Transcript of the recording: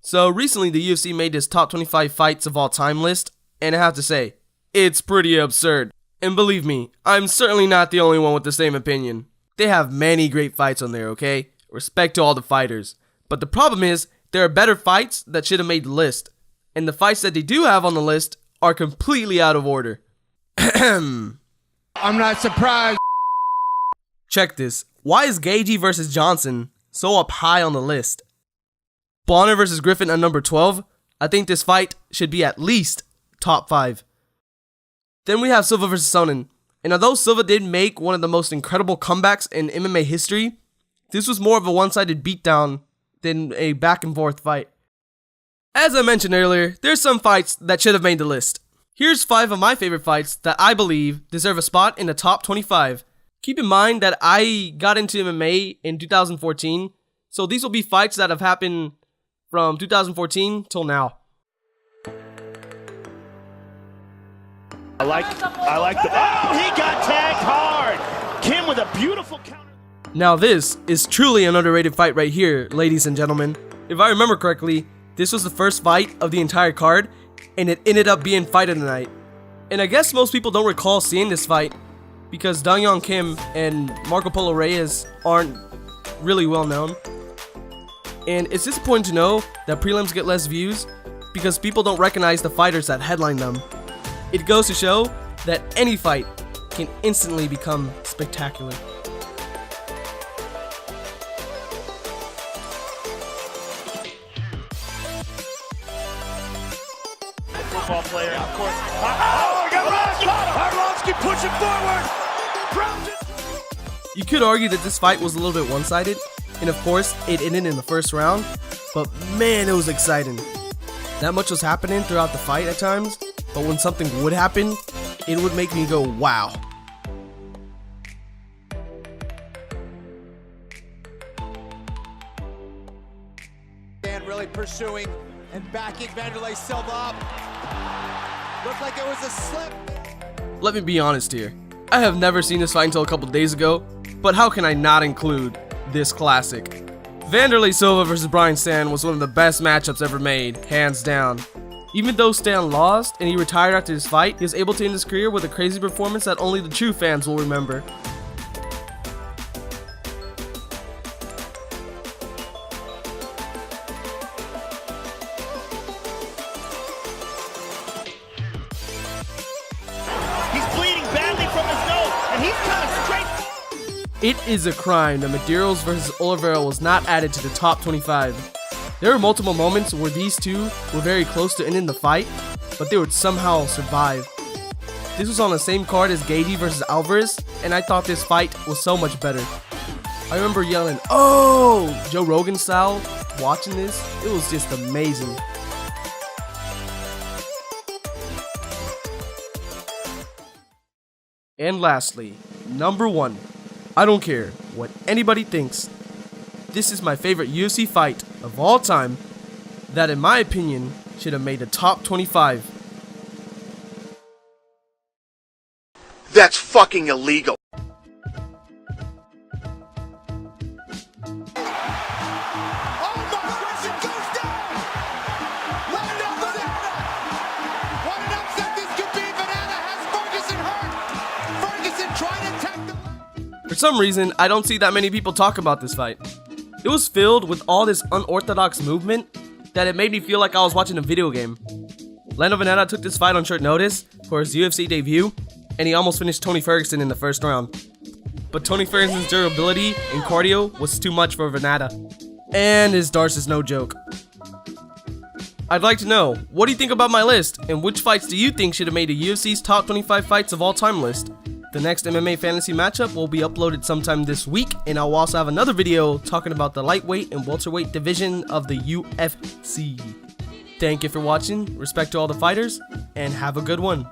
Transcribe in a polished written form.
So recently the UFC made this top 25 fights of all time list, and I have to say, it's pretty absurd. And believe me, I'm certainly not the only one with the same opinion. They have many great fights on there, okay? Respect to all the fighters. But the problem is, there are better fights that should have made the list. And the fights that they do have on the list are completely out of order. I'm not surprised. Check this. Why is Gagey versus Johnson so up high on the list? Bonner versus Griffin at number 12? I think this fight should be at least top 5. Then we have Silva versus Sonnen. And although Silva did make one of the most incredible comebacks in MMA history, this was more of a one-sided beatdown than a back and forth fight. As I mentioned earlier, there's some fights that should have made the list. Here's 5 of my favorite fights that I believe deserve a spot in the top 25. Keep in mind that I got into MMA in 2014, so these will be fights that have happened from 2014 till now. I like the, oh, he got tagged hard. Kim with a beautiful counter. Now this is truly an underrated fight right here, ladies and gentlemen. If I remember correctly, this was the first fight of the entire card, and it ended up being fight of the night. And I guess most people don't recall seeing this fight, because Dong-Yeon Kim and Marco Polo Reyes aren't really well known. And it's disappointing to know that prelims get less views because people don't recognize the fighters that headline them. It goes to show that any fight can instantly become spectacular. Football player, of course. Oh, Arlovsky pushing forward. You could argue that this fight was a little bit one-sided, and of course, it ended in the first round, but man, it was exciting. Not much was happening throughout the fight at times, but when something would happen, it would make me go, wow. And really pursuing and backing Vanderlei Silva up. Looked like it was a slip. Let me be honest here. I have never seen this fight until a couple days ago, but how can I not include this classic? Vanderlei Silva versus Brian Stann was one of the best matchups ever made, hands down. Even though Stann lost and he retired after this fight, he was able to end his career with a crazy performance that only the true fans will remember. It is a crime that Medeiros versus Oliveira was not added to the top 25. There were multiple moments where these two were very close to ending the fight, but they would somehow survive. This was on the same card as Gagey versus Alvarez, and I thought this fight was so much better. I remember yelling, "Oh!" Joe Rogan style, watching this. It was just amazing. And lastly, number 1. I don't care what anybody thinks. This is my favorite UFC fight of all time that, in my opinion, should have made the top 25. That's fucking illegal. For some reason, I don't see that many people talk about this fight. It was filled with all this unorthodox movement that it made me feel like I was watching a video game. Lando Vannata took this fight on short notice for his UFC debut, and he almost finished Tony Ferguson in the first round. But Tony Ferguson's durability and cardio was too much for Vannata. And his darts is no joke. I'd like to know, what do you think about my list, and which fights do you think should have made the UFC's top 25 fights of all time list? The next MMA fantasy matchup will be uploaded sometime this week, and I'll also have another video talking about the lightweight and welterweight division of the UFC. Thank you for watching, respect to all the fighters, and have a good one.